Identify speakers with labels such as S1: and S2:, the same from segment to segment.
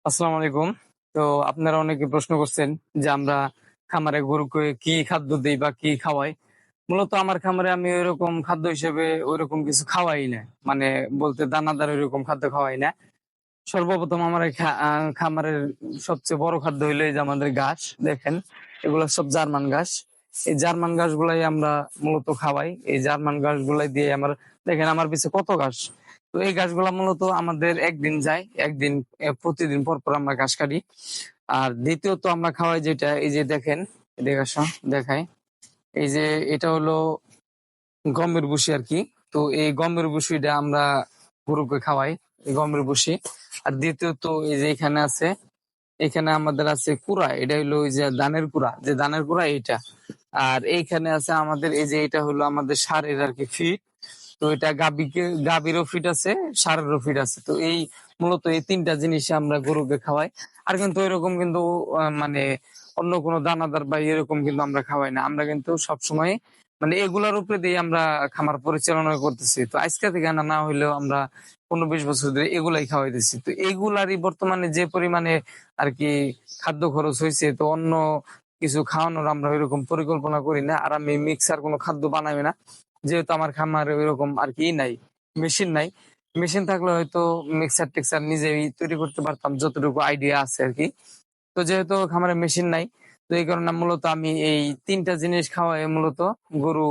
S1: আসসালামু আলাইকুম। তো আপনারা অনেকে প্রশ্ন করছেন যে আমরা খামারে গরুকে কি খাদ্য দেই বা কি খাওয়াই। মূলত আমার খামারে আমি ওইরকম খাদ্য হিসেবে ওইরকম কিছু খাওয়াই না। মানে বলতে দানাদার ওইরকম খাদ্য খাওয়াই না। সর্বপ্রথম আমার এই খামারের সবচেয়ে বড় খাদ্য হইলো এই যে আমাদের ঘাস। দেখেন এগুলো সব জার্মান ঘাস। এই জার্মান ঘাসগুলাই আমরা মূলত খাওয়াই। এই জার্মান ঘাসগুলাই দিয়ে দেখেন আমার পিছে কত ঘাস। তো এই ঘাসগুলা মূলত আমাদের একদিন যায়, একদিন প্রতিদিন পর পর আমরা ঘাস কাটি। আর দ্বিতীয়ত আমরা খাওয়াই যেটা, এই যে দেখেন, এদিকে আসো, দেখাই। এই যে এটা হলো গমের ভুসি আরকি। তো এই গমের ভুসিটা আমরা গরুকে খাওয়াই, এই গমের ভুসি। আর দ্বিতীয়ত এই যে এখানে আছে, এখানে আমাদের আছে কুড়া। এটা হলো ওই যে ধানের কুড়া, যে ধানের কুড়া এইটা। আর এইখানে আছে আমাদের এই যে এটা হলো আমাদের ষাঁড়ের আরকি ফিড। তো এটা গাভীরও ফিড আছে, ষাঁড়েরও ফিড আছে। তো এই মূলত এই তিনটা জিনিস আমরা গরুকে খাওয়াই। আর কিন্তু এরকম কিন্তু মানে অন্য কোনো দানাদার বা এরকম কিন্তু আমরা খাওয়াই না। আমরা কিন্তু সবসময় মানে এগুলার উপরে দিয়ে আমরা খামার পরিচালনা করতেছি। তো আজকে থেকে না হইলেও আমরা 15-20 বছর ধরে এগুলাই খাওয়াইতেছি। তো এগুলারই বর্তমানে যে পরিমাণে আরকি খাদ্য খরচ হইছে, তো অন্য কিছু খাওয়ানোর আমরা ওইরকম পরিকল্পনা করি না। আর আমি মিক্সার কোনো খাদ্য বানাই না। যেহেতু আমার খামারে ওইরকম আরকি নাই, মেশিন নাই। মেশিন থাকলে হয়তো মিক্সার-টেক্সার নিজেই তৈরি করতে পারতাম, যতটুকু আইডিয়া আছে আরকি। তো যেহেতু খামারে মেশিন নাই, তো এই কারণে মূলত আমি এই ৩ টা জিনিস খাওয়ায়ে মূলত গরু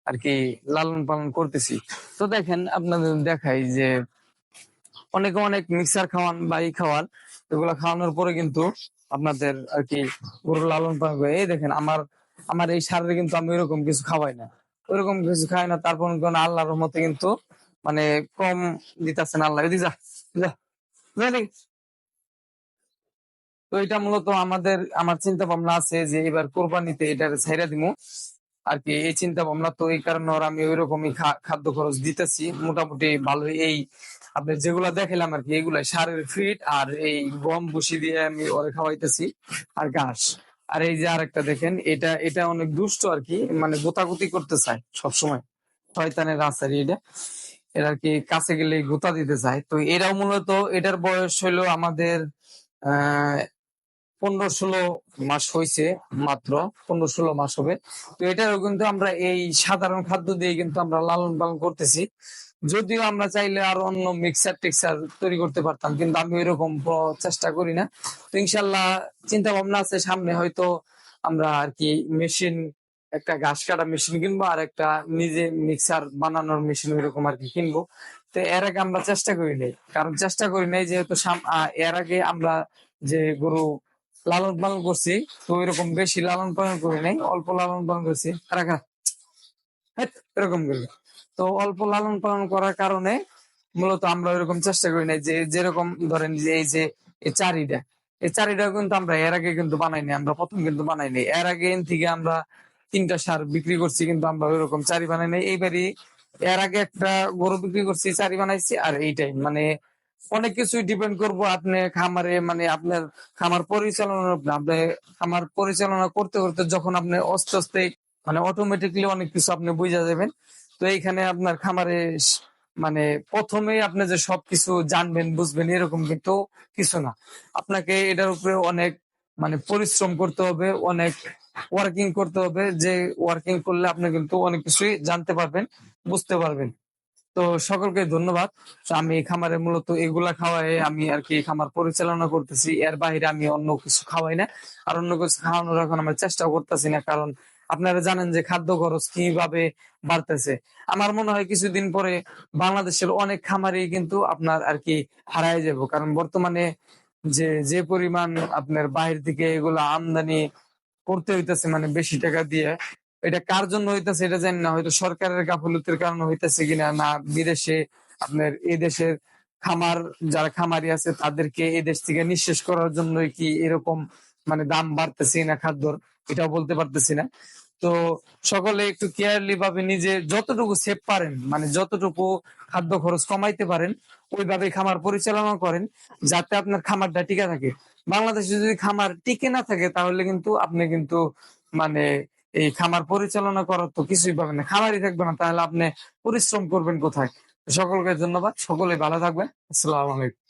S1: আরকি লালন পালন করতেছি। তো দেখেন আপনাদের দেখাই যে অনেকে অনেক মিক্সার খাওয়ান বা খাওয়ান। এগুলা খাওয়ানোর পরে কিন্তু আপনাদের আরকি গরু লালন পালন করে। এই দেখেন আমার আমার এই ষাঁড়ের কিন্তু আমি ওইরকম কিছু খাওয়াই না। ওইরকম কিছু খাই না। তারপর আল্লাহর রহমতে কিন্তু মানে কম দিতাছেন আল্লাহ। এদিকে যা, যা, যা এদিকে। তো এটা মূলত আমার চিন্তা ভাবনা আছে যে এবার কোরবানিতে এটা ছাইড়া দিমু আরকি, এই চিন্তা ভাবনা। তো এই কারণে ওর আমি ওইরকমই খাদ্য খরচ দিতেছি মোটামুটি ভালোই। এই আপনি যেগুলা দেখালাম আরকি, এগুলাই ষাঁড়ের ফিড আর এই গম ভুসি দিয়ে আমি ওরে খাওয়াইতেছি, আর ঘাস। আর এই যে আরেকটা দেখেন, এটা এটা অনেক দুষ্ট আরকি, মানে গোতাগুতি করতে চায় সবসময়। শয়তানের আচারি এটা। এরা আর কি কাছে গেলে গুতা দিতে চায়। তো এরাও মূলত, এটার বয়স হইলো আমাদের আহ 15-16 মাস হইছে মাত্র, 15-16 মাস হবে। তো এটারও কিন্তু আমরা এই সাধারণ খাদ্য দিয়ে কিন্তু আমরা লালন পালন করতেছি। যদিও আমরা চাইলে আরো অন্য মিক্সার টেক্সার তৈরি করতে পারতাম, কিন্তু আমি ওইরকম চেষ্টা করি না। তো ইনশাল্লাহ চিন্তা ভাবনা আছে সামনে হয়তো আমরা আর কি মেশিন, একটা ঘাস কাটা মেশিন কিনবো, আর একটা নিজে মিক্সার বানানোর মেশিন ওইরকম আর কি কিনবো। তো এর আগে আমরা চেষ্টা করি নাই, কারণ চেষ্টা করি নাই যেহেতু এর আগে আমরা যে গরু লালন পালন করছি, তো এরকম বেশি লালন পালন করি নাই, অল্প লালন পালন করছি। রাখা এরকম করি। তো অল্প লালন পালন করার কারণে মূলত আমরা ওইরকম চেষ্টা করি নাই যে যেরকম ধরেন যে এই যে এই চারিটা কিন্তু আমরা এর আগে কিন্তু বানাইনি, আমরা প্রথম কিন্তু বানাইনি। এর আগে থেকে আমরা 3টা সার বিক্রি করছি, কিন্তু আমরা ওইরকম চারি বানাই নাই। এইবারই এর আগে একটা গরু বিক্রি করছি, চারি বানাইছি। আর এইটাই মানে অনেক কিছুই ডিপেন্ড করবো আপনি খামারে, মানে আপনার খামার পরিচালনার উপরে। আপনি খামার পরিচালনা করতে করতে যখন আপনি আস্তে আস্তে মানে অটোমেটিকলি অনেক কিছু আপনি বুঝা যাবেন। তো এইখানে আপনার খামারে মানে প্রথমেই আপনি যে সবকিছু জানবেন বুঝবেন এরকম কিন্তু কিছু না। আপনাকে এটার উপরে অনেক মানে পরিশ্রম করতে হবে, অনেক ওয়ার্কিং করতে হবে। যে ওয়ার্কিং করলে আপনি কিন্তু অনেক কিছুই জানতে পারবেন, বুঝতে পারবেন। তো সকলকে ধন্যবাদ। তো আমি খামারে মূলত এগুলা খাওয়াই আমি আর কি খামার পরিচালনা করতেছি। এর বাইরে আমি অন্য কিছু খাওয়াই না, আর অন্য কিছু খাওয়ানোর এখন আমরা চেষ্টা করতেছি না। কারণ আপনারা জানেন যে খাদ্য খরচ কিভাবে বাড়তেছে। আমার মনে হয় কিছুদিন পরে বাংলাদেশের অনেক খামারই কিন্তু আপনার আর কি হারায় যাব। কারণ বর্তমানে যে যে পরিমাণ আপনার বাইরে থেকে এগুলো আমদানি করতে হইতেছে, মানে বেশি টাকা দিয়ে, এটা কার জন্য হইতেছে এটা জানি না। হয়তো সরকারের গাফলতির কারণে হইতেছে কিনা, না বিদেশে আপনার এই দেশের খামার, যারা খামারি আছে তাদেরকে এই দেশ থেকে নিঃশেষ করার জন্য কি এরকম মানে দাম বাড়তেছে না খাদ্যর, এটাও বলতে পারতেছি না। তো সকলে একটু কেয়ারলি ভাবে নিজে যতটুকু সেভ পারেন, মানে যতটুকু খাদ্য খরচ কমাইতে পারেন ওইভাবে খামার পরিচালনা করেন, যাতে আপনার খামারটা টিকে থাকে। বাংলাদেশে যদি খামার টিকে না থাকে তাহলে কিন্তু আপনি কিন্তু মানে এই খামার পরিচালনা করার তো কিছুই পাবেন না, খামারই থাকবে না, তাহলে আপনি পরিশ্রম করবেন কোথায়? সকলকে ধন্যবাদ, সকলে ভালো থাকবেন। আসসালামু আলাইকুম।